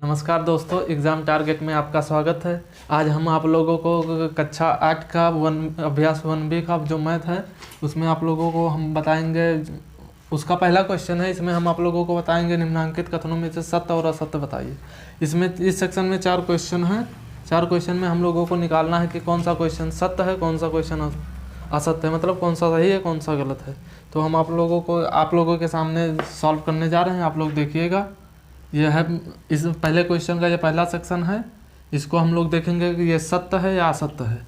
नमस्कार दोस्तों, exam target में आपका स्वागत है। आज हम आप लोगों को कक्षा 8 का अभ्यास 1B का जो मैथ है उसमें आप लोगों को हम बताएंगे। उसका पहला क्वेश्चन है, इसमें हम आप लोगों को बताएंगे निम्नांकित कथनों में से सत्य और असत्य बताइए। इसमें इस सेक्शन में 4 क्वेश्चन हैं। 4 क्वेश्चन में हम लोगों को निकालना है कि कौन सा क्वेश्चन सत्य है, कौन सा क्वेश्चन असत्य है, मतलब कौन सा सही है, कौन सा गलत है। तो हम आप लोगों के सामने सॉल्व करने जा रहे हैं। आप लोग देखिएगा, यह है इस पहले क्वेश्चन का ये पहला सेक्शन है। इसको हम लोग देखेंगे कि ये सत्य है या असत्य है।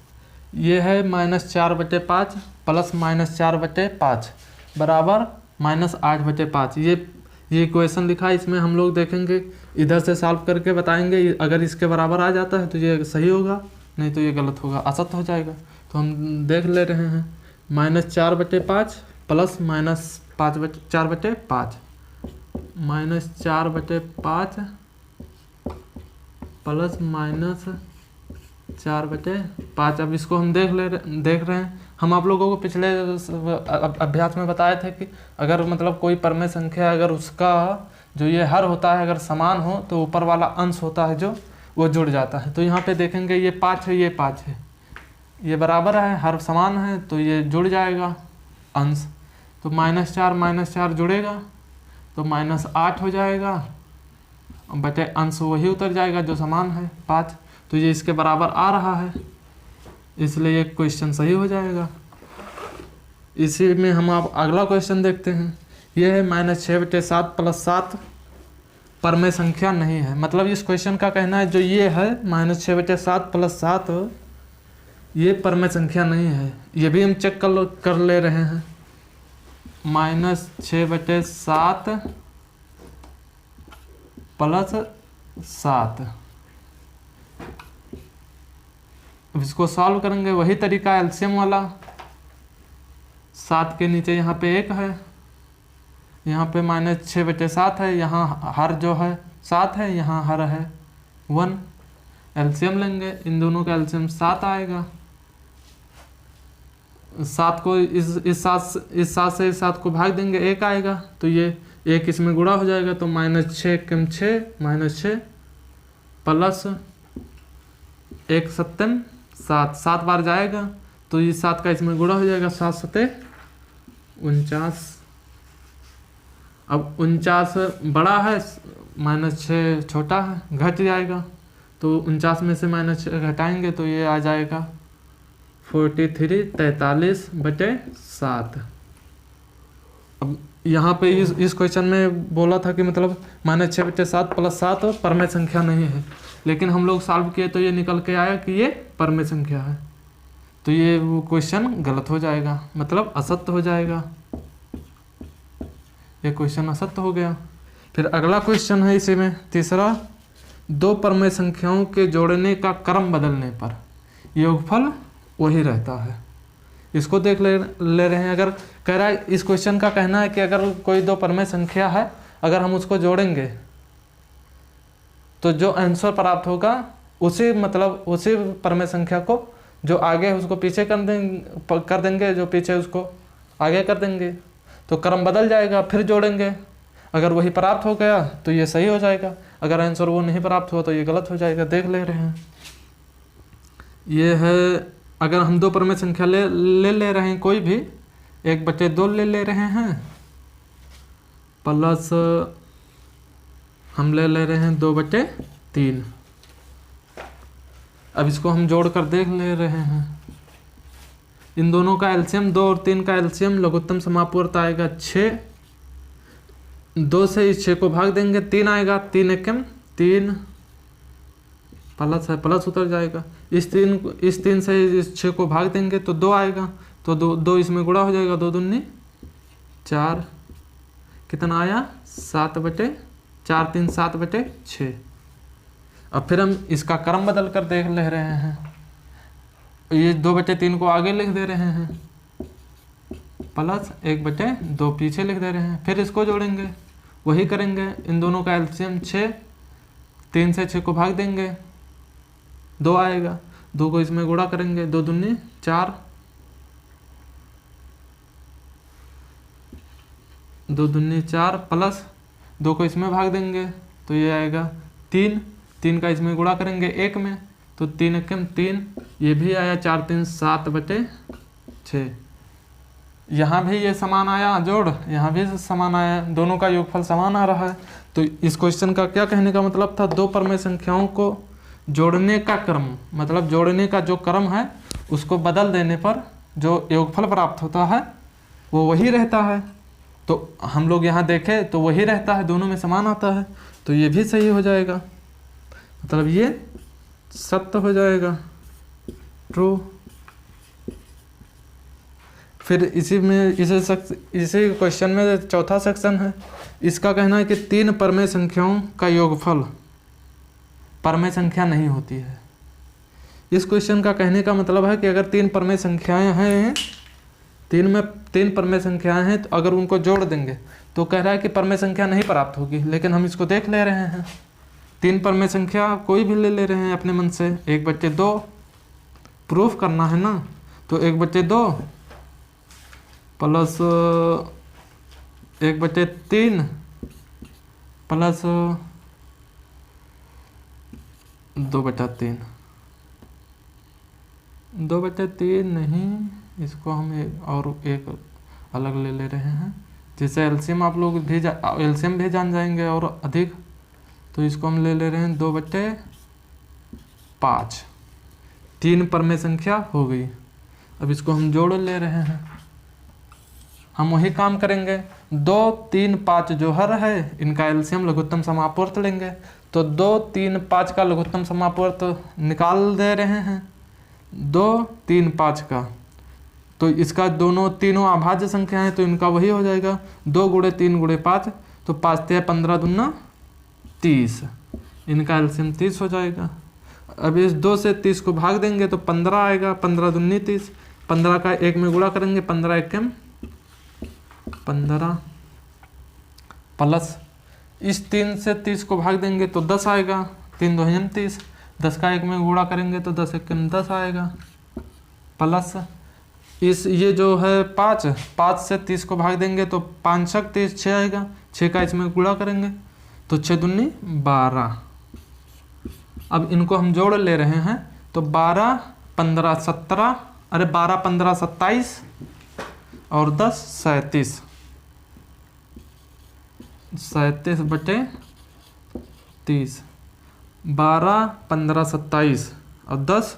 ये है -4/5 प्लस -4/5 बराबर -8/5। ये इक्वेशन लिखा है। इसमें हम लोग देखेंगे, इधर से सॉल्व करके बताएंगे। अगर इसके बराबर आ जाता है तो ये सही होगा, नहीं तो ये गलत होगा, असत्य हो जाएगा। तो हम देख ले रहे हैं -4/5 प्लस -4/5 -4/5 प्लस -4/5। अब इसको हम देख रहे हैं। हम आप लोगों को पिछले अभ्यास में बताए थे कि अगर मतलब कोई परमेय संख्या अगर उसका जो ये हर होता है अगर समान हो तो ऊपर वाला अंश होता है जो वो जुड़ जाता है। तो यहाँ पे देखेंगे ये 5 है, ये 5 है, ये बराबर है, हर समान है तो ये जुड़ जाएगा अंश। तो -4 जुड़ेगा तो -8 हो जाएगा, बटे अंश वही उतर जाएगा जो समान है 5। तो ये इसके बराबर आ रहा है, इसलिए ये क्वेश्चन सही हो जाएगा। इसी में हम आप अगला क्वेश्चन देखते हैं। ये है -6/7 प्लस 7 परमेय संख्या नहीं है। मतलब इस क्वेश्चन का कहना है जो ये है -6/7 प्लस 7 ये परमेय संख्या नहीं है। ये भी हम चेक कर ले रहे हैं। -6/7 प्लस 7, अब इसको सॉल्व करेंगे वही तरीका एलसीएम वाला। 7 के नीचे यहाँ पे 1 है, यहाँ पे -6/7 है, यहाँ हर जो है 7 है, यहाँ हर है 1। एलसीएम लेंगे, इन दोनों का एलसीएम 7 आएगा। 7 को इस 7 से इस 7 को भाग देंगे, 1 आएगा। तो ये 1 इसमें गुणा हो जाएगा तो -6 कम 6 -6 प्लस 1 7 7, 7 बार जाएगा तो ये 7 का इसमें गुणा हो जाएगा, 7 7 49। अब 49 बड़ा है, -6 छोटा है, घट जाएगा। तो 49 में से -6 घटाएंगे तो ये आ जाएगा 43/7। अब यहाँ पे इस क्वेश्चन में बोला था कि मतलब -6/7 प्लस 7 परमेय संख्या नहीं है, लेकिन हम लोग सॉल्व किए तो ये निकल के आया कि ये परमेय संख्या है। तो ये वो क्वेश्चन गलत हो जाएगा, मतलब असत्य हो जाएगा। ये क्वेश्चन असत्य हो गया। फिर अगला क्वेश्चन है इसी में तीसरा, 2 परमेय संख्याओं के जोड़ने का क्रम बदलने पर योगफल वही रहता है। इसको देख ले रहे हैं। अगर कह रहा है, इस क्वेश्चन का कहना है कि अगर कोई 2 परमेय संख्या है, अगर हम उसको जोड़ेंगे तो जो आंसर प्राप्त होगा उसी परमेय संख्या को जो आगे है उसको पीछे कर देंगे, जो पीछे उसको आगे कर देंगे, तो क्रम बदल जाएगा। फिर जोड़ेंगे, अगर वही प्राप्त हो गया तो ये सही हो जाएगा, अगर आंसर वो नहीं प्राप्त हुआ तो ये गलत हो जाएगा। देख ले रहे हैं, ये है अगर हम 2 परमेय संख्या ले रहे हैं, कोई भी 1/2 ले रहे हैं, प्लस हम ले रहे हैं 2/3। अब इसको हम जोड़ कर देख ले रहे हैं। इन दोनों का एलसीएम 2 और 3 का एलसीएम लघुत्तम समापूर्त आएगा 6। 2 से इस 6 को भाग देंगे, 3 आएगा, 3 एकम 3 प्लस है, प्लस उतर जाएगा। इस 3 से इस 6 को भाग देंगे तो 2 आएगा, तो 2 इसमें गुणा हो जाएगा, 2 दूनी 4। कितना आया 7/4, 3 7/6। अब फिर हम इसका क्रम बदल कर देख ले रहे हैं। ये 2/3 को आगे लिख दे रहे हैं, प्लस 1/2 पीछे लिख दे रहे हैं। फिर इसको जोड़ेंगे, वही करेंगे। इन दोनों का एलसीएम 6, 3 से 6 को भाग देंगे, 2 आएगा, 2 को इसमें गुणा करेंगे, 2 दूनी 4, 2 दूनी 4 प्लस 2 को इसमें भाग देंगे तो ये आएगा 3, 3 का इसमें गुणा करेंगे 1 में, तो 3 एकम 3, ये भी आया 4 3 7/6। यहाँ भी ये समान आया जोड़, यहाँ भी समान आया, दोनों का योगफल समान आ रहा है। तो इस क्वेश्चन का क्या कहने का मतलब था, दो परमेय संख्याओं को जोड़ने का क्रम, मतलब जोड़ने का जो क्रम है उसको बदल देने पर जो योगफल प्राप्त होता है वो वही रहता है। तो हम लोग यहाँ देखें तो वही रहता है, दोनों में समान आता है, तो ये भी सही हो जाएगा, मतलब ये सत्य हो जाएगा, ट्रू। फिर इसी क्वेश्चन में चौथा सेक्शन है, इसका कहना है कि 3 परमेय संख्याओं का योगफल परमेय संख्या नहीं होती है। इस क्वेश्चन का कहने का मतलब है कि अगर 3 परमेय संख्याएं हैं, 3 परमेय संख्याएं हैं, तो अगर उनको जोड़ देंगे तो कह रहा है कि परमेय संख्या नहीं प्राप्त होगी। लेकिन हम इसको देख ले रहे हैं, 3 परमेय संख्या कोई भी ले रहे हैं अपने मन से, 1/2 प्रूफ करना है ना, तो 1/2 प्लस 1/3 प्लस 2/3, 2/3 नहीं, इसको हम एक अलग ले रहे हैं, जिससे एलसीएम आप लोग भी एलसीएम भी जान जाएंगे और अधिक। तो इसको हम ले रहे हैं 2/5, 3 परमेय संख्या हो गई। अब इसको हम जोड़ ले रहे हैं, हम वही काम करेंगे, 2 3 5 जो हर है इनका एलसीएम लघुत्तम समापवर्त लेंगे। तो 2 3 5 का लघुत्तम समापवर्त निकाल दे रहे हैं, 2 3 5 का, तो इसका तीनों अभाज्य संख्या है, तो इनका वही हो जाएगा 2 × 3 × 5, तो 5 × 15 × 30, इनका एलसीएम 30 हो जाएगा। अब इस 2 से 30 को भाग देंगे तो 15 आएगा, 15 दूनी 30, 15 का 1 में गुणा करेंगे, 15 एकम 15 प्लस इस 3 से 30 को भाग देंगे तो 10 आएगा, 3 2 30, 10 का 1 में गुणा करेंगे तो 10 एकम 10 आएगा, प्लस इस ये जो है 5 से 30 को भाग देंगे तो 5 छक 30, 6 आएगा, 6 का इसमें गुणा करेंगे तो 6 दूनी 12। अब इनको हम जोड़ ले रहे हैं, तो 12 15 17, अरे 12 15 27 और 10 37, 37/30, 12 15 27 और 10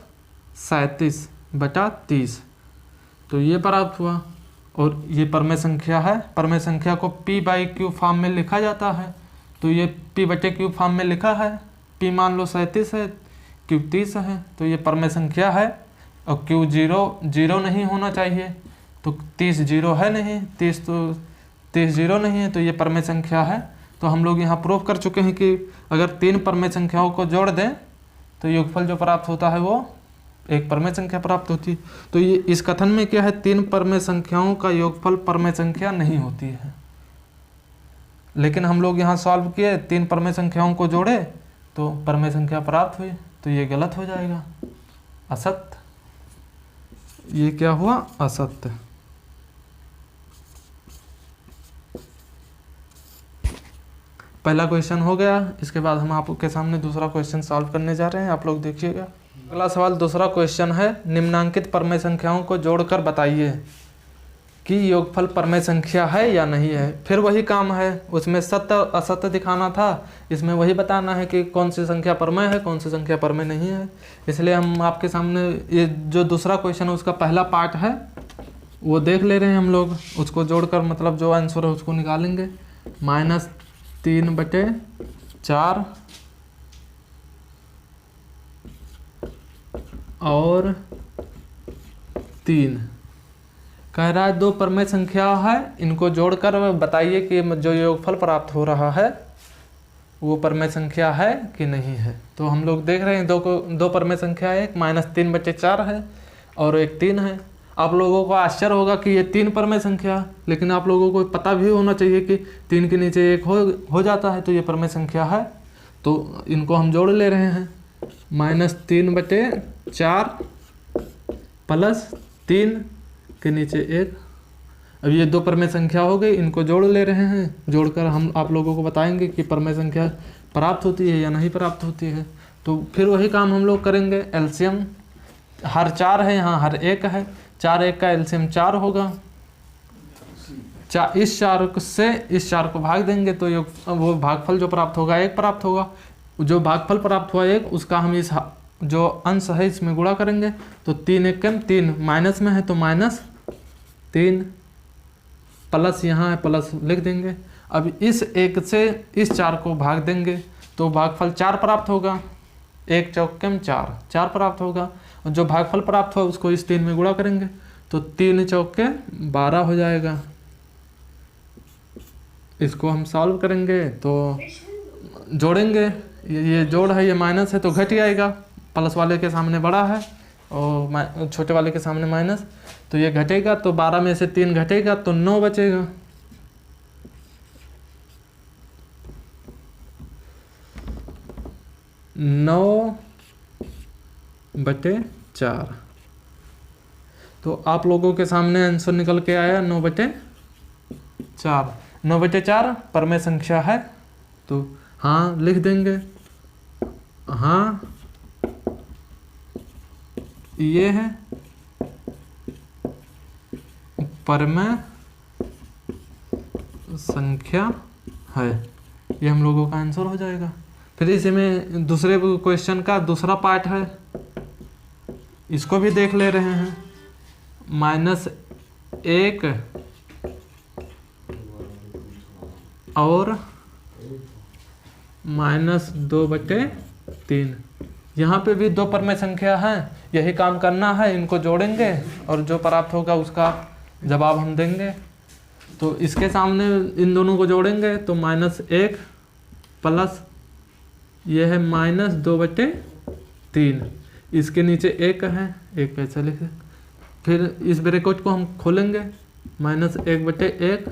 37/30, तो ये प्राप्त हुआ। और ये परमेय संख्या है, परमेय संख्या को p/q फॉर्म में लिखा जाता है, तो ये p/q फॉर्म में लिखा है, p मान लो 37 है, q 30 है, तो ये परमेय संख्या है। और q 0 नहीं होना चाहिए, तो 30 0 है नहीं, 30 0 नहीं है, तो ये परमेय संख्या है। तो हम लोग यहाँ प्रूव कर चुके हैं कि अगर 3 परमेय संख्याओं को जोड़ दें तो योगफल जो प्राप्त होता है वो एक परमेय संख्या प्राप्त होती है। तो ये इस कथन में क्या है, 3 परमेय संख्याओं का योगफल परमेय संख्या नहीं होती है। लेकिन हम लोग यहाँ सॉल्व किए, 3 परमेय संख्याओं को जोड़े तो परमेय संख्या प्राप्त हुई, तो ये गलत हो जाएगा, असत्य। ये क्या हुआ, असत्य। पहला क्वेश्चन हो गया। इसके बाद हम आपके सामने दूसरा क्वेश्चन सॉल्व करने जा रहे हैं, आप लोग देखिएगा। अगला सवाल दूसरा क्वेश्चन है, निम्नांकित परमेय संख्याओं को जोड़कर बताइए कि योगफल परमेय संख्या है या नहीं है। फिर वही काम है, उसमें सत्य असत्य दिखाना था, इसमें वही बताना है कि कौन सी संख्या परमेय है, कौन सी संख्या परमेय नहीं है। इसलिए हम आपके सामने ये जो दूसरा क्वेश्चन है उसका पहला पार्ट है वो देख ले रहे हैं हम लोग, उसको जोड़कर मतलब जो आंसर है उसको निकालेंगे। -3/4 और 3 कह रहा है 2 परमेय संख्या है, इनको जोड़कर बताइए कि जो योगफल प्राप्त हो रहा है वो परमेय संख्या है कि नहीं है। तो हम लोग देख रहे हैं दो परमेय संख्या है, एक -3/4 है और एक 3 है। आप लोगों को आश्चर्य होगा कि ये 3 परमेय संख्या, लेकिन आप लोगों को पता भी होना चाहिए कि 3 के नीचे 1 हो जाता है, तो ये परमेय संख्या है। तो इनको हम जोड़ ले रहे हैं, -3/4 प्लस 3 के नीचे 1। अब ये 2 परमेय संख्या हो गई, इनको जोड़ ले रहे हैं, जोड़कर हम आप लोगों को बताएंगे कि परमेय संख्या प्राप्त होती है या नहीं प्राप्त होती है। तो फिर वही काम हम लोग करेंगे। एलसीएम हर 4 है, यहाँ हर 1 है, 4 1 का एलसीएम 4 होगा। इस 4 से इस 4 को भाग देंगे तो वो भागफल जो प्राप्त होगा 1 प्राप्त होगा। जो भागफल प्राप्त हुआ 1 उसका हम इस जो अंश है इसमें गुणा करेंगे। तो 3 1 3 माइनस में है तो -3 प्लस यहाँ है प्लस लिख देंगे। अब इस 1 से इस 4 को भाग देंगे तो भागफल 4 प्राप्त होगा। 1 चौके 4 प्राप्त होगा। और जो भागफल प्राप्त हुआ उसको इस 3 में गुणा करेंगे तो 3 चौके 12 हो जाएगा। इसको हम सॉल्व करेंगे तो जोड़ेंगे, ये जोड़ है ये माइनस है तो घट ही आएगा। प्लस वाले के सामने बड़ा है और छोटे वाले के सामने माइनस, तो ये घटेगा। तो 12 में से 3 घटेगा तो 9 बचेगा। नौ बटे 4। तो आप लोगों के सामने आंसर निकल के आया 9/4। 9/4 परमेय संख्या है तो हाँ लिख देंगे। हाँ ये है परमेय संख्या है, ये हम लोगों का आंसर हो जाएगा। फिर इसी में दूसरे क्वेश्चन का दूसरा पार्ट है, इसको भी देख ले रहे हैं। -1 और -2/3। यहाँ पे भी 2 परमेय संख्या है, यही काम करना है। इनको जोड़ेंगे और जो प्राप्त होगा उसका जवाब हम देंगे। तो इसके सामने इन दोनों को जोड़ेंगे तो -1 प्लस ये है -2/3। इसके नीचे 1 है, 1 कैसे लिखे। फिर इस ब्रैकेट को हम खोलेंगे, -1/1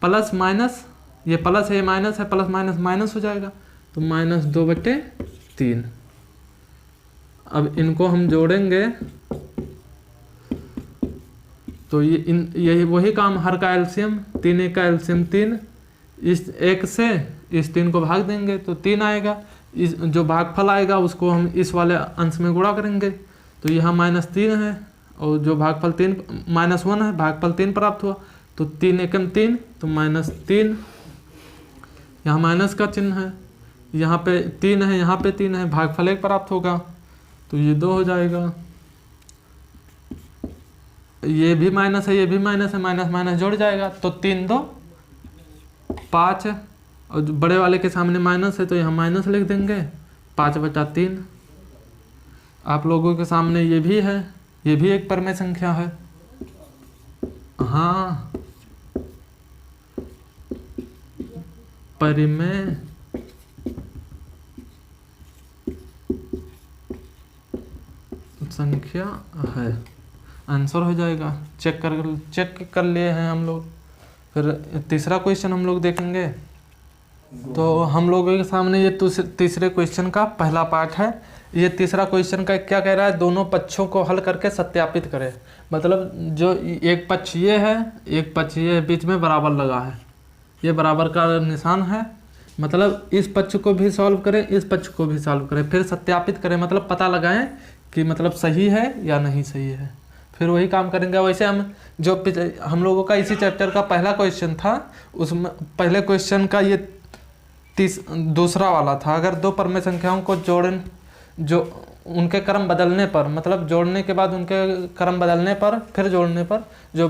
प्लस माइनस, ये प्लस है ये माइनस है, प्लस माइनस माइनस हो जाएगा तो -2/3। अब इनको हम जोड़ेंगे तो यही वही काम, हर का एलसीएम 3 1 का एलसीएम 3, इस 1 से इस 3 को भाग देंगे तो 3 आएगा। इस जो भागफल आएगा उसको हम इस वाले अंश में गुणा करेंगे तो यहाँ -3 है और जो भागफल 3 -1 है, भागफल 3 प्राप्त हुआ तो 3 1 3 तो -3। यहाँ माइनस का चिन्ह है, यहाँ पे 3 है, यहाँ पे 3 है, भागफल 1 प्राप्त होगा तो ये 2 हो जाएगा। ये भी माइनस है, ये भी माइनस है, माइनस माइनस जोड़ जाएगा तो 3 2 5 और बड़े वाले के सामने माइनस है तो यहाँ माइनस लिख देंगे 5/3। आप लोगों के सामने ये भी है, ये भी एक परमेय संख्या है। हाँ परिमेय संख्या है, आंसर हो जाएगा। चेक कर लिए हैं हम लोग। फिर तीसरा क्वेश्चन हम लोग देखेंगे। तो हम लोगों के सामने ये तीसरे क्वेश्चन का पहला पार्ट है। ये तीसरा क्वेश्चन का क्या कह रहा है, दोनों पक्षों को हल करके सत्यापित करें। मतलब जो एक पक्ष ये है, एक पक्ष ये बीच में बराबर लगा है, ये बराबर का निशान है। मतलब इस पक्ष को भी सॉल्व करें, इस पक्ष को भी सॉल्व करें, फिर सत्यापित करें, मतलब पता लगाएं कि मतलब सही है या नहीं सही है। फिर वही काम करेंगे। वैसे हम लोगों का इसी चैप्टर का पहला क्वेश्चन था, उसमें पहले क्वेश्चन का ये दूसरा वाला था। अगर 2 परमेय संख्याओं को जोड़ें, जो उनके क्रम बदलने पर, मतलब जोड़ने के बाद उनके क्रम बदलने पर, फिर जोड़ने पर जो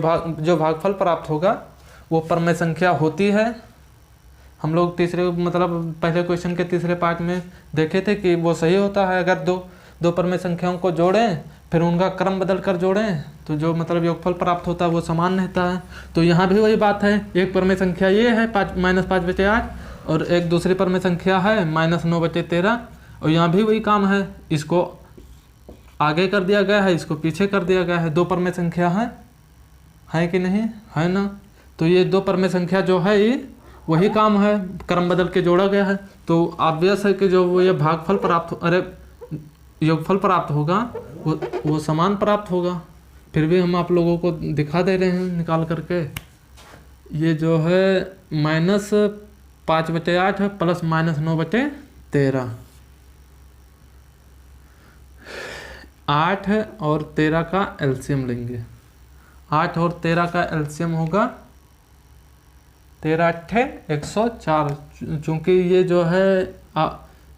भागफल प्राप्त होगा वो परमेय संख्या होती है। हम लोग पहले क्वेश्चन के तीसरे पार्ट में देखे थे कि वो सही होता है। अगर दो परमेय संख्याओं को जोड़ें फिर उनका क्रम बदल कर जोड़ें तो जो योगफल प्राप्त होता है वो समान रहता है। तो यहाँ भी वही बात है, एक परमेय संख्या ये है -5/8 और एक दूसरी परमेय संख्या है -9/13 और यहाँ भी वही काम है। इसको आगे कर दिया गया है, इसको पीछे कर दिया गया है। 2 परमेय संख्या है कि नहीं है ना। तो ये 2 परमेय संख्या जो है ये वही काम है, क्रम बदल के जोड़ा गया है। तो ऑब्वियस है कि जो वो ये भागफल प्राप्त योगफल प्राप्त होगा वो समान प्राप्त होगा। फिर भी हम आप लोगों को दिखा दे रहे हैं निकाल करके। ये जो है 5/8 प्लस माइनस 9/13। 8 और 13 का एलसीएम लेंगे। 8 और 13 का एलसीएम होगा 13 8 104। चूँकि ये जो है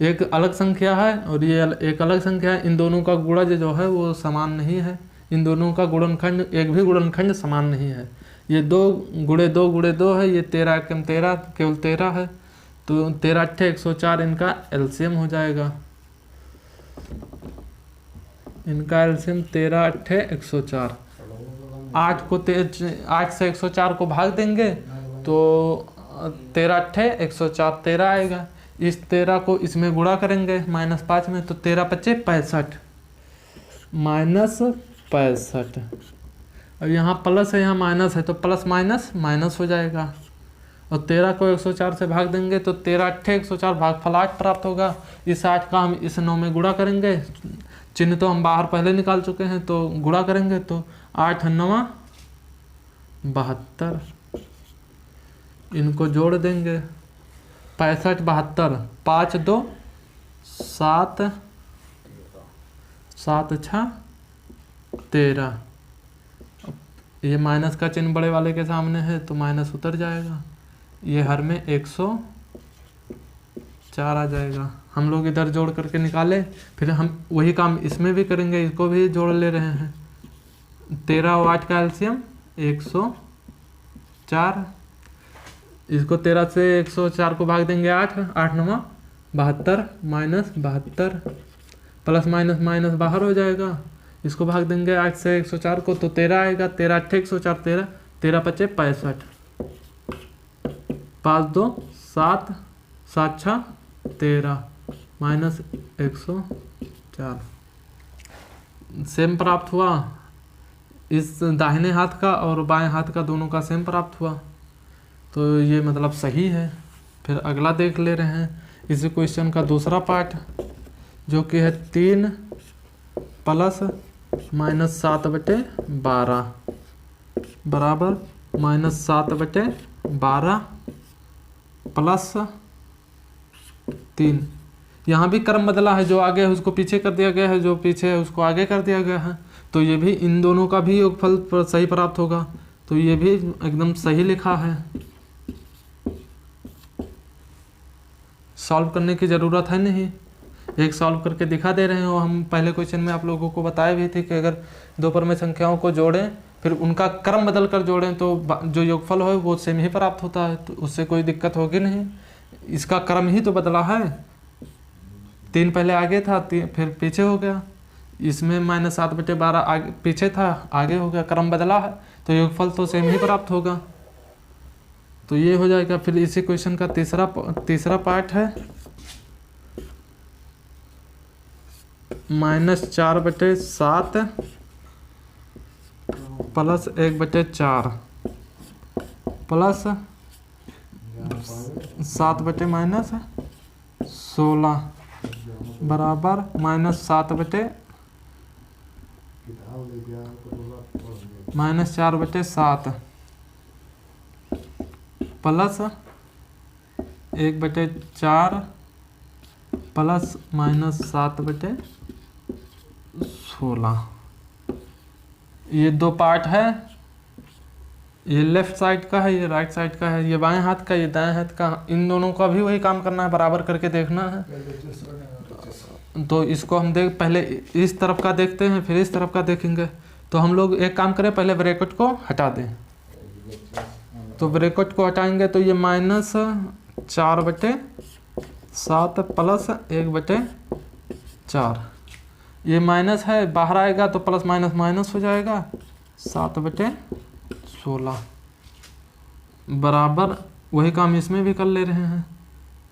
एक अलग संख्या है और ये एक अलग संख्या है, इन दोनों का गुणा जो है वो समान नहीं है। इन दोनों का गुणनखंड, एक भी गुणनखंड समान नहीं है। ये 2 गुणे 2 गुणे 2 है, ये 13 एकम 13 केवल 13 है। तो 13 8 104 इनका एलसीएम हो जाएगा। इनका एलसीएम 13 8 104। 8 से 104 को भाग देंगे तो 13 8 104 13 आएगा। इस 13 को इसमें गुणा करेंगे -5 में, तो 13 5 65 -65। अब यहाँ प्लस है, यहाँ माइनस है, तो प्लस माइनस माइनस हो जाएगा। और 13 को 104 से भाग देंगे तो 13 8 104 भागफल 8 प्राप्त होगा। इस 8 का हम इस 9 में गुणा करेंगे। चिन्ह तो हम बाहर पहले निकाल चुके हैं, तो गुणा करेंगे तो 8 9 72। इनको जोड़ देंगे 65 72, 5 2 7 7 6 13। ये माइनस का चिन्ह बड़े वाले के सामने है तो माइनस उतर जाएगा। ये हर में 104 आ जाएगा। हम लोग इधर जोड़ करके निकाले, फिर हम वही काम इसमें भी करेंगे। इसको भी जोड़ ले रहे हैं। 13 और 8 का एलसीएम 104। इसको 13 से 104 को भाग देंगे 8 8 9 72 -72। प्लस माइनस माइनस बाहर हो जाएगा। इसको भाग देंगे 8 से 104 को तो 13 आएगा। 13 8 104 13, 13 5 65, 5 2 7 7 6 13 -104। सेम प्राप्त हुआ। इस दाहिने हाथ का और बाएं हाथ का दोनों का सेम प्राप्त हुआ, तो ये मतलब सही है। फिर अगला देख ले रहे हैं इसी क्वेश्चन का दूसरा पार्ट, जो कि है 3 प्लस -7/12 बराबर -7/12 प्लस 3। यहाँ भी क्रम बदला है। जो आगे है उसको पीछे कर दिया गया है, जो पीछे है उसको आगे कर दिया गया है। तो ये भी इन दोनों का भी योगफल सही प्राप्त होगा। तो ये भी एकदम सही लिखा है। सॉल्व करने की ज़रूरत है नहीं, एक सॉल्व करके दिखा दे रहे हो। हम पहले क्वेश्चन में आप लोगों को बताए भी थे कि अगर दो क्रम में संख्याओं को जोड़ें फिर उनका क्रम बदल कर जोड़ें तो जो योगफल हो वो सेम ही प्राप्त होता है, तो उससे कोई दिक्कत होगी नहीं। इसका क्रम ही तो बदला है। 3 पहले आगे था, फिर पीछे हो गया। इसमें -7/12 आगे पीछे था, आगे हो गया। क्रम बदला है तो योगफल तो सेम ही प्राप्त होगा। तो ये हो जाएगा। फिर इसी क्वेश्चन का तीसरा पार्ट है -4/7 प्लस 1/4 प्लस 7/-16 बराबर -4/7 प्लस 1/4 प्लस -7/16। ये दो पार्ट है। ये लेफ्ट साइड का है, ये राइट साइड का है। ये बाएं हाथ का, ये दाएं हाथ का। इन दोनों का भी वही काम करना है, बराबर करके देखना है। तो इसको हम पहले इस तरफ का देखते हैं, फिर इस तरफ का देखेंगे। तो हम लोग एक काम करें, पहले ब्रैकेट को हटा दें। तो ब्रैकेट को हटाएंगे तो ये -4/7 प्लस 1/4। ये माइनस है, बाहर आएगा तो प्लस माइनस माइनस हो जाएगा। 7/16 बराबर वही काम इसमें भी कर ले रहे हैं।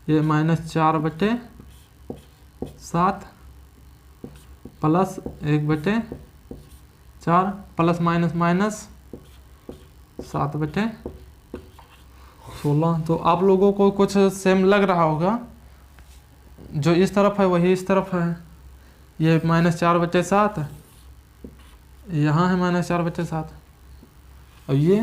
ये -4/7 प्लस 1/4 प्लस माइनस माइनस 7/16। तो आप लोगों को कुछ सेम लग रहा होगा। जो इस तरफ है वही इस तरफ है। ये -4/7, यहाँ है -4/7, और ये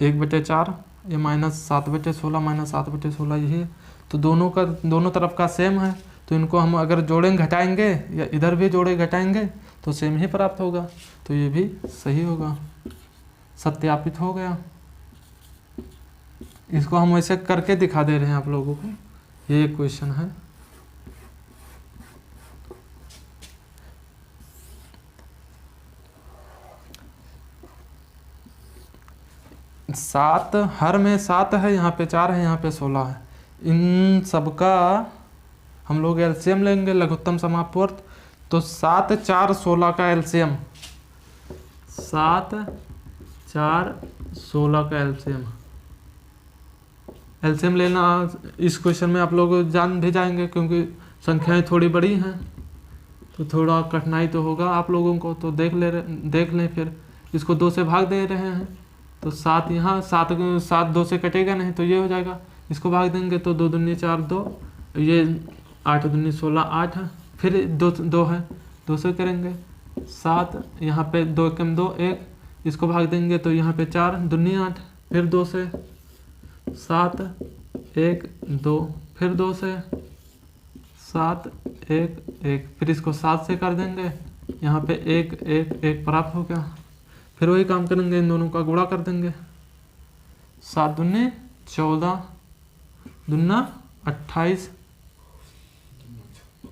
1/4 ये -7/16 -7/16 यही है। तो दोनों तरफ का सेम है, तो इनको हम अगर जोड़ेंगे घटाएंगे या इधर भी जोड़े घटाएंगे तो सेम ही प्राप्त होगा, तो ये भी सही होगा, सत्यापित हो गया। इसको हम ऐसे करके दिखा दे रहे हैं आप लोगों को। ये एक क्वेश्चन है। सात, हर में 7 है, यहाँ पे 4 है, यहाँ पे 16 है। इन सबका हम लोग एलसीएम लेंगे, लघुत्तम समापवर्त। तो 7, 4, 16 का एलसीएम, 7, 4, 16 का एलसीएम लेना इस क्वेश्चन में आप लोग जान भी जाएंगे, क्योंकि संख्याएं थोड़ी बड़ी हैं तो थोड़ा कठिनाई तो होगा आप लोगों को। तो देख लें फिर। इसको 2 से भाग दे रहे हैं, तो 7 यहाँ, 7 2 से कटेगा नहीं, तो ये हो जाएगा। इसको भाग देंगे तो 2 दूनी 4 2, ये 8 दूनी 16 8, फिर 2 है, 2 से करेंगे 7, यहाँ पे 2 एकम 2 1, इसको भाग देंगे तो यहाँ पे 4 दूनी 8, फिर 2 से 7 1 2, फिर 2 से 7 1 1, फिर इसको 7 से कर देंगे, यहाँ पे 1 1 1 प्राप्त हो गया। फिर वही काम करेंगे, इन दोनों का गुणा कर देंगे, 7 दूनी 14 दूना 28,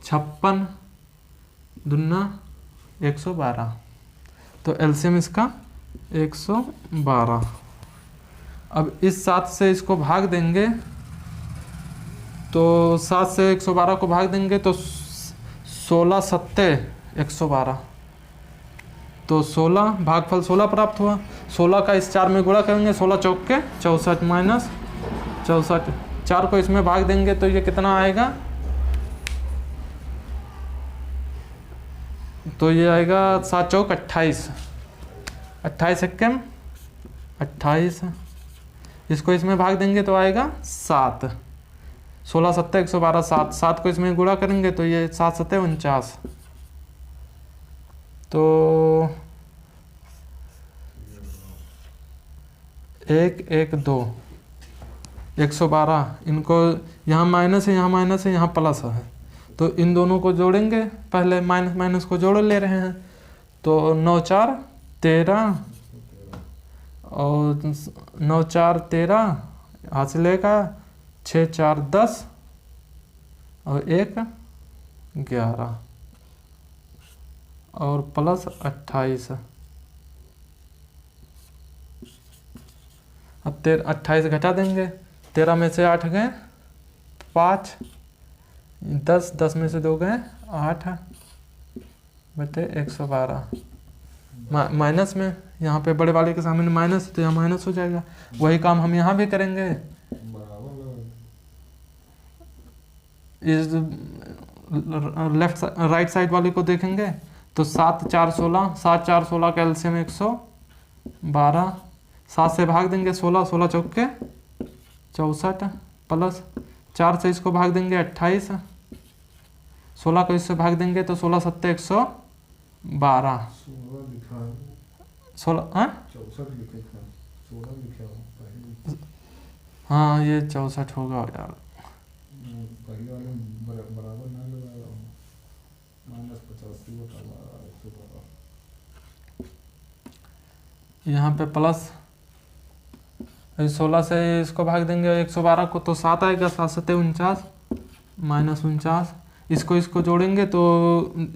56 दूना 112। तो एलसीएम इसका 112। अब इस 7 से इसको भाग देंगे, तो 7 से 112 को भाग देंगे तो 16 सत्ते 112, तो 16 भागफल 16 प्राप्त हुआ। 16 का इस 4 में गुणा करेंगे, 16 चौक के 64 माइनस 64, 4 को इसमें भाग देंगे तो ये कितना आएगा, तो ये आएगा 7 चौक 28, 28 एकम 28, इसको इसमें भाग देंगे तो आएगा 7, 16 सत्ते 112, 7 7 को इसमें गुणा करेंगे तो ये 7 सत्ते 49, तो 1 1 2 112, इनको यहाँ माइनस है, यहाँ माइनस है, यहाँ प्लस है, तो इन दोनों को जोड़ेंगे। पहले माइनस माइनस को जोड़ ले रहे हैं, तो 9 4 13 और 9 4 13 हासिल का 6 4 10 और 1 11 और प्लस 28। अब 28 घटा देंगे, 13 में से 8 गए 5, 10 10 में से 2 गए 8 बटे 112। माइनस में यहाँ पे बड़े वाले के सामने माइनस, तो यहाँ माइनस हो जाएगा। वही काम हम यहाँ भी करेंगे। इस लेफ्ट राइट साइड वाले को देखेंगे तो 7 4 16, 7 4 16 का एलसीएम 112, 7 से भाग देंगे 16, 16 चौक के 64 प्लस 4 से इसको भाग देंगे 28, 16 को इससे भाग देंगे तो 16 सत्ते 112, 16 हाँ ये 64 होगा यार, यहाँ पे प्लस 16 से इसको भाग देंगे 112 को तो 7 आएगा, 7 सत्ते 49 माइनस 49, इसको जोड़ेंगे तो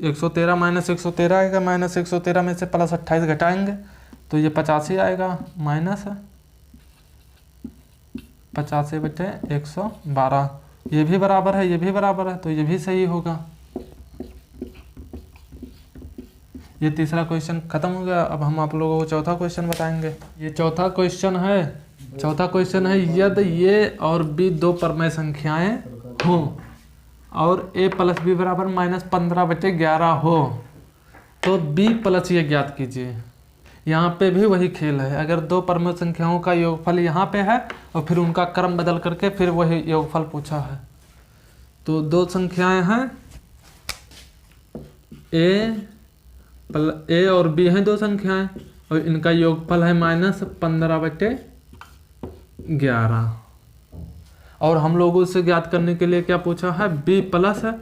113 माइनस 113 आएगा, माइनस 113 में से प्लस 28 घटाएंगे तो ये 85 आएगा, माइनस 85 बटे 112, ये भी बराबर है, ये भी बराबर है, तो ये भी सही होगा। ये तीसरा क्वेश्चन खत्म हो गया। अब हम आप लोगों को चौथा क्वेश्चन बताएंगे। ये चौथा क्वेश्चन है यदि ये और बी दो परमेय संख्याएं हों और a प्लस बी बराबर -15/11 हो तो b प्लस ये ज्ञात कीजिए। यहाँ पे भी वही खेल है, अगर दो परमेय संख्याओं का योगफल यहाँ पे है और फिर उनका क्रम बदल करके फिर वही योगफल पूछा है। तो दो संख्याएं हैं a और b हैं, दो संख्याएं, और इनका योगफल है -15/11। 11। और हम लोगों से ज्ञात करने के लिए क्या पूछा है, b प्लस a।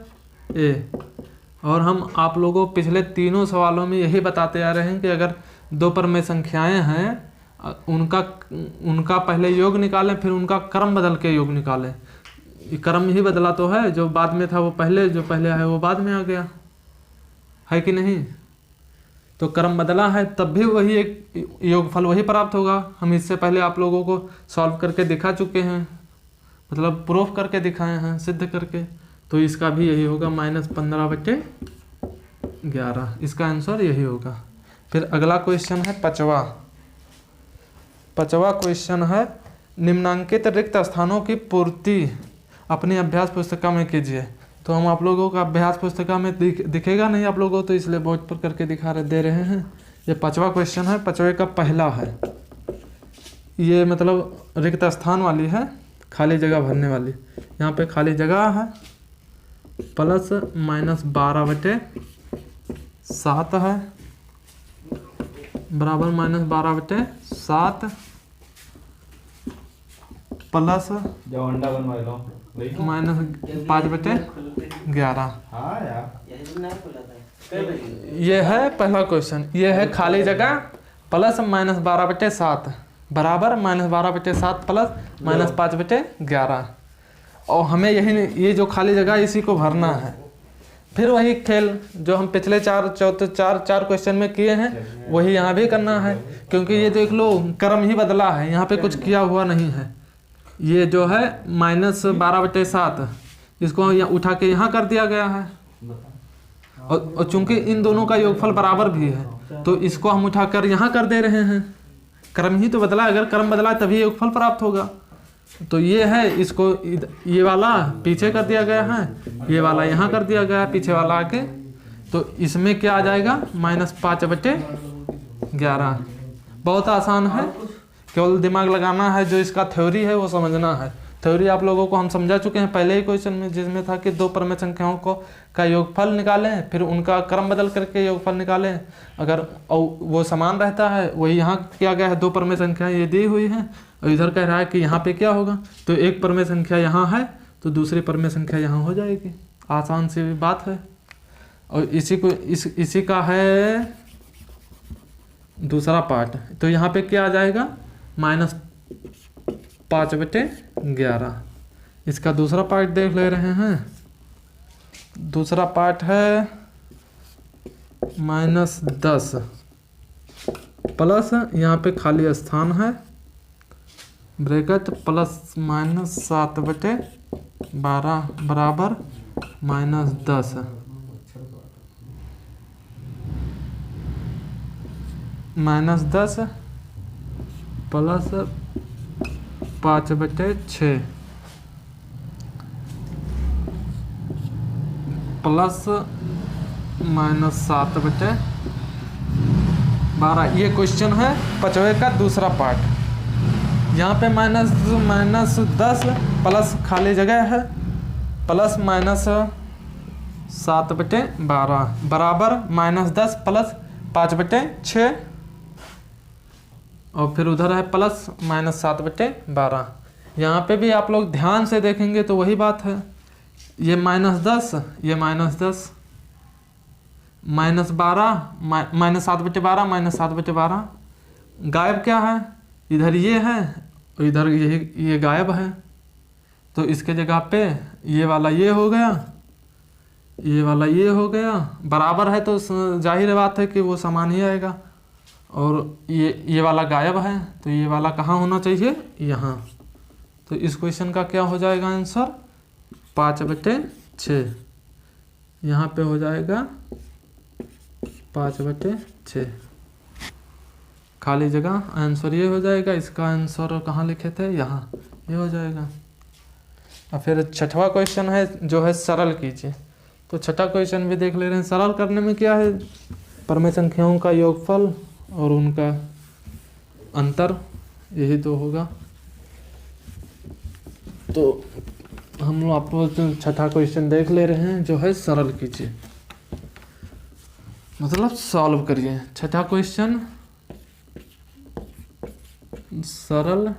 और हम आप लोगों पिछले तीनों सवालों में यही बताते आ रहे हैं कि अगर दो परमेय संख्याएं हैं उनका पहले योग निकालें, फिर उनका क्रम बदल के योग निकालें। क्रम ही बदला तो है, जो बाद में था वो पहले, जो पहले आया वो बाद में आ गया है कि नहीं। तो क्रम बदला है तब भी वही एक योगफल वही प्राप्त होगा। हम इससे पहले आप लोगों को सॉल्व करके दिखा चुके हैं, मतलब प्रूफ करके दिखाए हैं, सिद्ध करके। तो इसका भी यही होगा -15/11, इसका आंसर यही होगा। फिर अगला क्वेश्चन है पांचवा क्वेश्चन है, निम्नांकित रिक्त स्थानों की पूर्ति अपनी अभ्यास पुस्तिका में कीजिए। तो हम आप लोगों का अभ्यास पुस्तिका में दिखेगा नहीं आप लोगों, तो इसलिए बोर्ड पर करके दे रहे हैं। ये पांचवा क्वेश्चन है, पांचवे का पहला है। ये मतलब रिक्त स्थान वाली है, खाली जगह भरने वाली। यहाँ पे खाली जगह है, प्लस -12/7 है, बराबर -12/7 प्लस -5/11। ये है पहला क्वेश्चन। ये है खाली जगह प्लस -12/7 बराबर -12/7 प्लस -5/11। और हमें ये जो खाली जगह इसी को भरना है। फिर वही खेल जो हम पिछले चार क्वेश्चन में किए हैं वही यहाँ भी करना है, क्योंकि ये देख लो क्रम ही बदला है, यहाँ पे कुछ किया हुआ नहीं है। ये जो है -12/7 इसको यहाँ उठा के यहाँ कर दिया गया है, और चूंकि इन दोनों का योगफल बराबर भी है तो इसको हम उठाकर यहाँ कर दे रहे हैं। क्रम ही तो बदला, अगर क्रम बदला तभी योगफल प्राप्त होगा। तो ये है, इसको ये वाला पीछे कर दिया गया है, ये वाला यहाँ कर दिया गया है, पीछे वाला आके। तो इसमें क्या आ जाएगा, -5/11। बहुत आसान है, केवल दिमाग लगाना है। जो इसका थ्योरी है वो समझना है। थ्योरी आप लोगों को हम समझा चुके हैं पहले ही क्वेश्चन में, जिसमें था कि दो परमेय संख्याओं का योगफल निकालें, फिर उनका क्रम बदल करके योगफल निकालें। अगर वो समान रहता है, वही यहाँ किया गया है। दो परमेय संख्याएं ये दी हुई हैं और इधर कह रहा है कि यहाँ पे क्या होगा, तो एक परमेय संख्या यहाँ है तो दूसरी परमेय संख्या यहाँ हो जाएगी। आसान सी बात है। और इसी का है दूसरा पार्ट। तो यहाँ पे क्या आ जाएगा, -5/11। इसका दूसरा पार्ट देख ले रहे हैं। दूसरा पार्ट है -10 प्लस, यहाँ पे खाली स्थान है, ब्रैकेट प्लस -7/12 बराबर -10। -10 प्लस 5/6 प्लस -7/12। ये क्वेश्चन है पांचवे का दूसरा पार्ट। यहाँ पे -10 प्लस खाली जगह है प्लस -7/12 बराबर -10 प्लस 5/6, और फिर उधर है प्लस -7/12। यहाँ पे भी आप लोग ध्यान से देखेंगे तो वही बात है। ये -10, ये -10, -12, -7/12 गायब क्या है, इधर ये है और इधर ये गायब है। तो इसके जगह पे ये वाला ये हो गया, ये वाला ये हो गया। बराबर है तो जाहिर बात है कि वो समान ही आएगा। और ये वाला गायब है तो ये वाला कहाँ होना चाहिए, यहाँ। तो इस क्वेश्चन का क्या हो जाएगा आंसर, 5/6। यहाँ पे हो जाएगा 5/6 खाली जगह। आंसर ये हो जाएगा। इसका आंसर कहाँ लिखे थे, यहाँ, ये हो जाएगा। और फिर छठवा क्वेश्चन है जो है सरल कीजिए। तो छठा क्वेश्चन भी देख ले रहे हैं। सरल करने में क्या है, परमेय संख्याओं का योगफल और उनका अंतर, यही तो होगा। तो हम लोग आपको छठा क्वेश्चन देख ले रहे हैं जो है सरल कीजिए, मतलब सॉल्व करिए। छठा क्वेश्चन सरल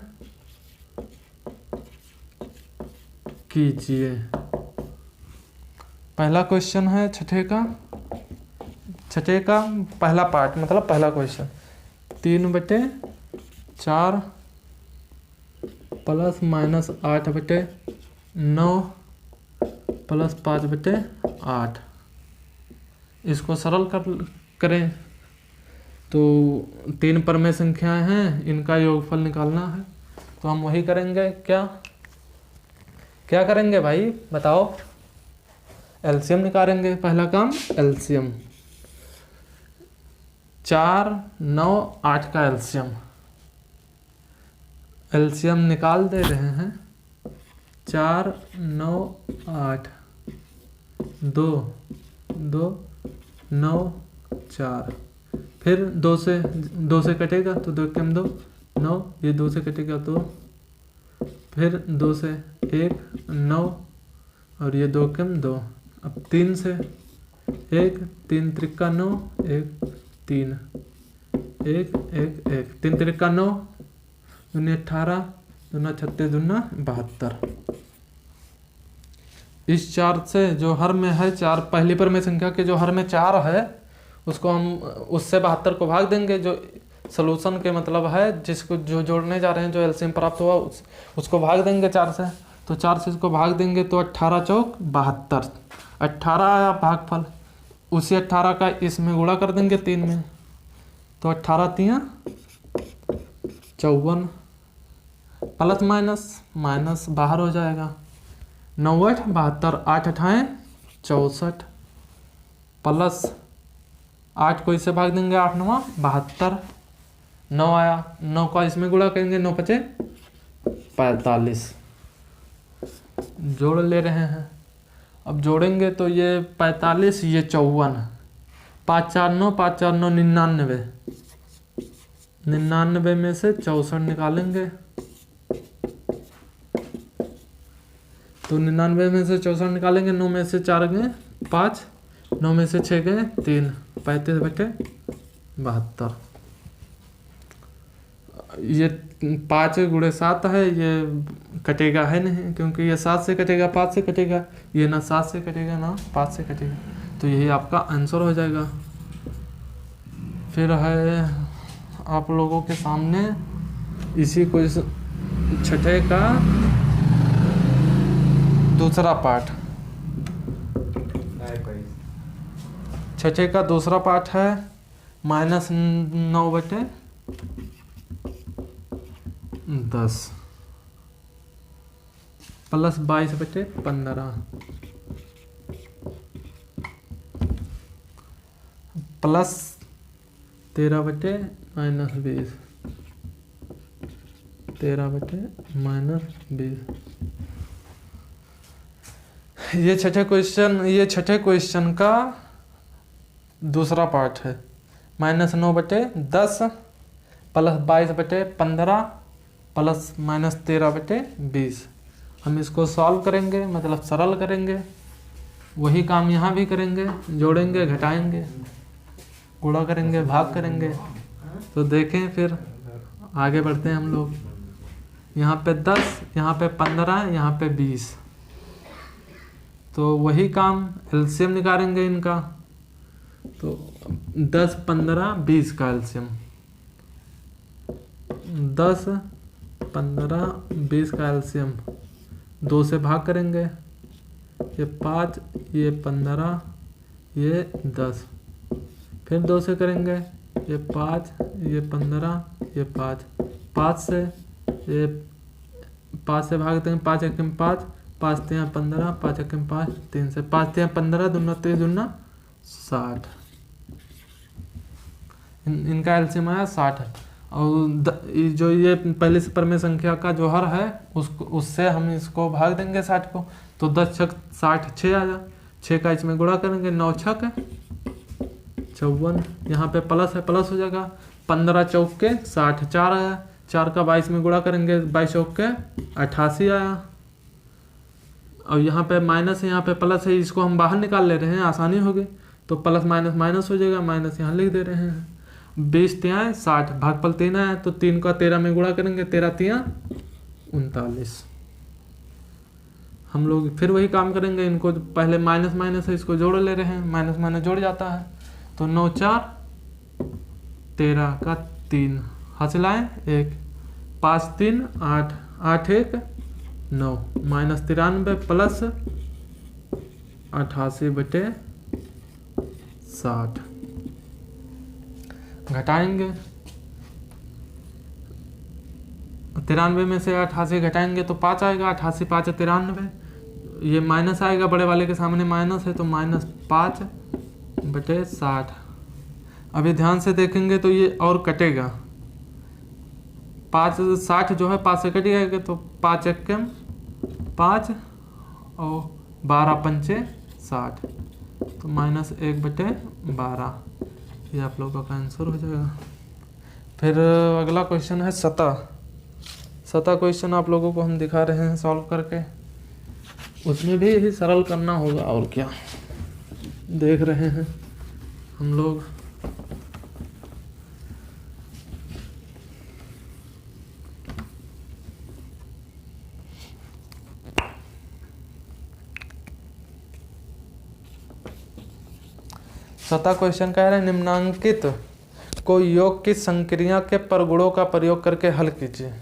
कीजिए। पहला क्वेश्चन है छठे का पहला पार्ट, मतलब पहला क्वेश्चन 3/4 प्लस माइनस 8/9 प्लस 5/8। इसको सरल करें तो 3 परमेय संख्याएं हैं, इनका योगफल निकालना है। तो हम वही करेंगे। क्या करेंगे भाई बताओ? एलसीएम निकालेंगे। पहला काम एलसीएम, 4, 9, 8 का एलसीएम निकाल दे रहे हैं। 4, 9, 8, 2, 2, 9, 4। फिर 2 से कटेगा तो 2 कम 2, 9। ये 2 से कटेगा 2। फिर 2 से 1, 9 और ये 2 कम 2। अब 3 से 1, 3 त्रिका 9, 1 3 1 1 1 3 त्रिका 9, 2 18, 2 36, 2 72। इस 4 से जो हर में है 4, पहली परमेय संख्या के जो हर में 4 है उसको हम उससे 72 को भाग देंगे। जो सॉल्यूशन के मतलब है जिसको जो जोड़ने जा रहे हैं, जो एलसीएम प्राप्त हुआ उसको भाग देंगे 4 से। तो 4 से इसको भाग देंगे तो 18 चौक 72, 18 आया भागफल। उसी 18 का इसमें गुणा कर देंगे 3 में, तो 18 3 54 प्लस माइनस बाहर हो जाएगा। 9 8 72, 8 8 64 प्लस 8 को इससे भाग देंगे, 8 9 72। 9 आया, 9 का इसमें गुणा करेंगे, 9 5 45। जोड़ ले रहे हैं। अब जोड़ेंगे तो ये 45, ये 54, 5 4 9, 5 4 9 99। 99 में से 64 निकालेंगे तो 99 में से 64 निकालेंगे। 9 में से 4 गए 5, 9 में से 6 गए 3, 35/72। ये 5 × 7 है, ये कटेगा है नहीं, क्योंकि ये 7 से कटेगा 5 से कटेगा, ये ना 7 से कटेगा ना 5 से कटेगा। तो यही आपका आंसर हो जाएगा। फिर है आप लोगों के सामने इसी को छठे का दूसरा पार्ट। छठे का दूसरा पार्ट है -9/10 प्लस 22/15 प्लस 13/-20, 13/-20। ये छठे क्वेश्चन का दूसरा पार्ट है। -9/10 प्लस 22/15 प्लस -13/20। हम इसको सॉल्व करेंगे, मतलब सरल करेंगे। वही काम यहाँ भी करेंगे, जोड़ेंगे, घटाएंगे, गुणा करेंगे, भाग करेंगे। तो देखें फिर आगे बढ़ते हैं हम लोग। यहाँ पे 10, यहाँ पे 15, यहाँ पे 20। तो वही काम एलसीएम निकालेंगे इनका। तो 10 15 20 का एलसीएम, 10 15 20 का एलसीएम 2 से भाग करेंगे। ये 5, ये 15, ये 10। फिर 2 से करेंगे, ये 5, ये 15, ये 5। 5 से ये 5 से भाग देंगे, 5 एकम 5, 5 3 15, 5 एकम 5, 3 से 5 3 15, 2 3 2 60। इनका एलसीएम आया 60। और जो ये पहले से परमेय संख्या का जो हर है उससे हम इसको भाग देंगे 60 को। तो 10 6 60, 6 आया। 6 का इसमें गुणा करेंगे, 9 6 54। यहाँ पे प्लस है, प्लस हो जाएगा। 15 चौक के 60, 4 आया। 4 का 22 में गुणा करेंगे, 22 चौक के 88 आया। और यहाँ पे माइनस है, यहाँ पे प्लस है, इसको हम बाहर निकाल ले रहे हैं, आसानी होगी। तो प्लस माइनस माइनस हो जाएगा, माइनस यहाँ लिख दे रहे हैं। 20 3 60, भागफल 3 आया। तो 3 का 13 में गुणा करेंगे, 13 3 39। हम लोग फिर वही काम करेंगे, इनको पहले माइनस माइनस है इसको जोड़ ले रहे हैं, माइनस माइनस जोड़ जाता है। तो 9 4 13 का 3 हासिलाएँ 1, 5 3 8, 8 1 9, -93 प्लस 88/60 घटाएंगे। 93 में से 88 घटाएंगे तो 5 आएगा, 88 5 93, ये माइनस आएगा, बड़े वाले के सामने माइनस है तो -5/60। अभी ध्यान से देखेंगे तो ये और कटेगा, 5 60 जो है 5 से कट जाएगा तो 5 1 5 और 12 पंचे 60 तो -1/12, ये आप लोगों का आंसर हो जाएगा। फिर अगला क्वेश्चन है सता क्वेश्चन आप लोगों को हम दिखा रहे हैं सॉल्व करके, उसमें भी यही सरल करना होगा और क्या। देख रहे हैं हम लोग सता क्वेश्चन कह रहे हैं निम्नांकित को योग की संक्रिया के परगुणों का प्रयोग करके हल कीजिए।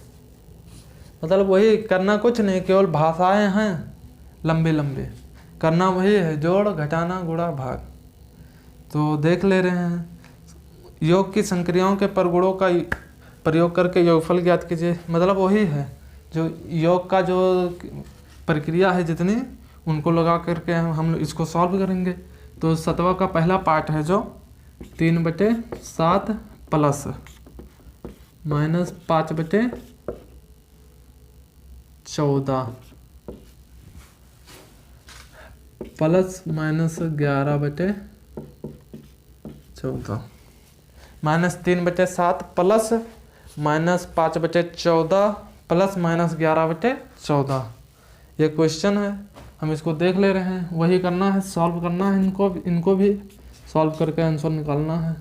मतलब वही करना कुछ नहीं, केवल भाषाएं हैं लंबे लंबे, करना वही है जोड़ घटाना गुणा भाग। तो देख ले रहे हैं, योग की संक्रियाओं के परगुणों का प्रयोग करके योगफल ज्ञात कीजिए। मतलब वही है जो योग का जो प्रक्रिया है जितनी, उनको लगा करके हम इसको सॉल्व करेंगे। तो 7वां का पहला पार्ट है जो 3/7 प्लस -5/14 प्लस -11/14 -3/7 प्लस -5/14 प्लस -11/14। ये क्वेश्चन है, हम इसको देख ले रहे हैं, वही करना है, सॉल्व करना है, इनको भी सॉल्व करके आंसर निकालना है।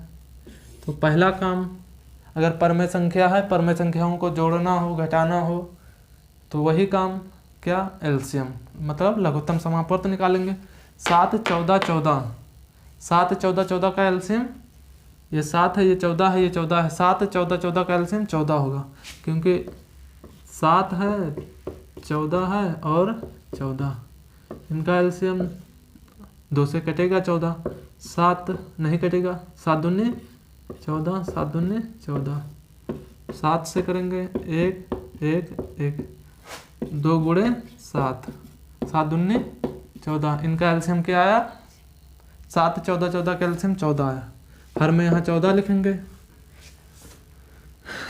तो पहला काम, अगर परमेय संख्या है, परमेय संख्याओं को जोड़ना हो घटाना हो तो वही काम क्या, एलसीएम मतलब लघुत्तम समापवर्त निकालेंगे। 7 14 14, 7 14 14 का एलसीएम, ये 7 है, ये 14 है, ये 14 है, 7 14 14 का एलसीएम 14 होगा, क्योंकि 7 है 14 है और 14, इनका एलसीएम 2 से कटेगा 14, 7 नहीं कटेगा, 7 दूनी 14, 7 दूनी 14, 7 से करेंगे 1 1 1, 2 गुणे 7, 7 दूनी 14, इनका एलसीएम क्या आया, 7 14 14 का एलसीएम 14 आया। हर में यहाँ 14 लिखेंगे,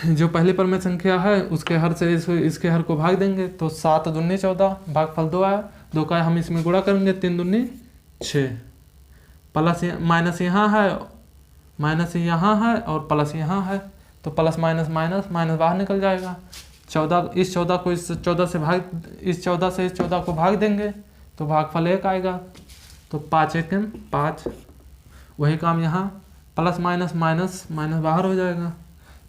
जो पहले पर में संख्या है उसके हर से इसके हर को भाग देंगे तो 7 दूनी 14, भागफल 2 आया, 2 का हम इसमें गुणा करेंगे, 3 दूनी 6, प्लस माइनस यहाँ है, माइनस यहाँ है और प्लस यहाँ है, तो प्लस माइनस माइनस माइनस बाहर निकल जाएगा। 14 इस 14 को इस 14 से भाग, इस 14 से इस 14 को भाग देंगे तो भागफल 1 आएगा, तो 5 1 5, वही काम यहाँ, प्लस माइनस माइनस माइनस बाहर हो जाएगा,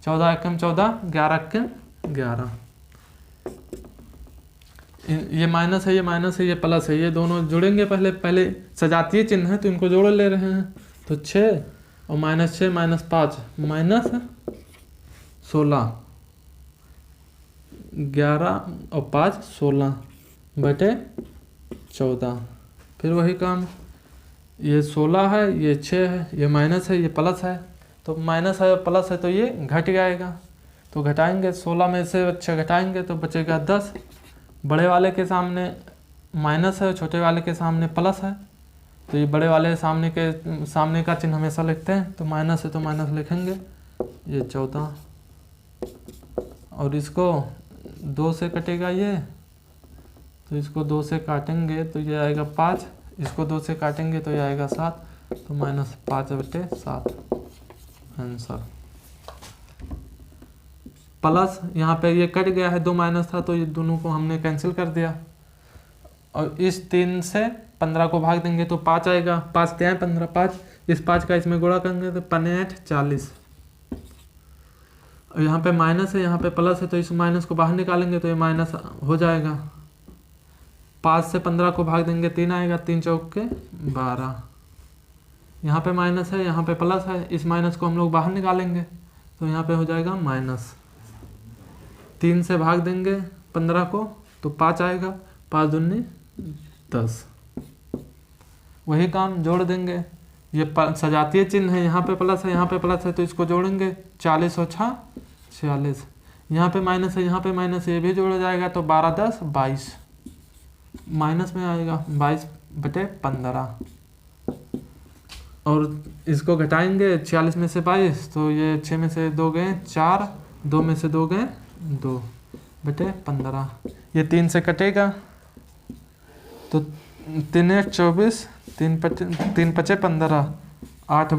14 1 14, 11 1 11, ये माइनस है, ये माइनस है, ये प्लस है, ये दोनों जुड़ेंगे, पहले सजातीय चिन्ह है तो इनको जोड़ ले रहे हैं। तो 6 और -6 -5 -16, 11 और 5 16/14। फिर वही काम, ये 16 है, ये 6 है, ये माइनस है, ये प्लस है, तो माइनस है प्लस है तो ये घट जाएगा, तो घटाएंगे, 16 में से 6 घटाएंगे तो बचेगा 10। बड़े वाले के सामने माइनस है, छोटे वाले के सामने प्लस है, तो ये बड़े वाले सामने का चिन्ह हमेशा लिखते हैं, तो माइनस है तो माइनस लिखेंगे, ये 14, और इसको 2 से कटेगा ये, तो इसको 2 से काटेंगे तो ये आएगा 5, इसको 2 से काटेंगे तो ये आएगा 7, तो -5/7 आंसर। प्लस यहाँ पे ये कट गया है, 2 माइनस था तो ये दोनों को हमने कैंसिल कर दिया, और इस 3 से 15 को भाग देंगे तो 5 आएगा, 5 3 15, 5 इस 5 का इसमें गुणा करेंगे तो 5 40, और यहाँ पे माइनस है, यहाँ पे प्लस है, तो इस माइनस को बाहर निकालेंगे तो ये माइनस हो जाएगा, 5 से 15 को भाग देंगे 3 आएगा, 3 चौक के 12। यहाँ पे माइनस है, यहाँ पे प्लस है, इस माइनस को हम लोग बाहर निकालेंगे तो यहाँ पे हो जाएगा माइनस। 3 से भाग देंगे 15 को तो 5 आएगा, 5 दूनी 10। वही काम जोड़ देंगे, ये सजातीय चिन्ह है, यहाँ पे प्लस है, यहाँ पे प्लस है तो इसको जोड़ेंगे, 40 और 6 46। यहाँ पे माइनस है, यहाँ पे माइनस है, ये भी जोड़ा जाएगा तो 12 10 22 माइनस में आएगा 22/15। और इसको घटाएंगे 46 में से 22 तो ये 6 में से 2 गए 4, 2 में से 2 गए 2/15। ये 3 से कटेगा तो 3 8 24, 3 5 15 8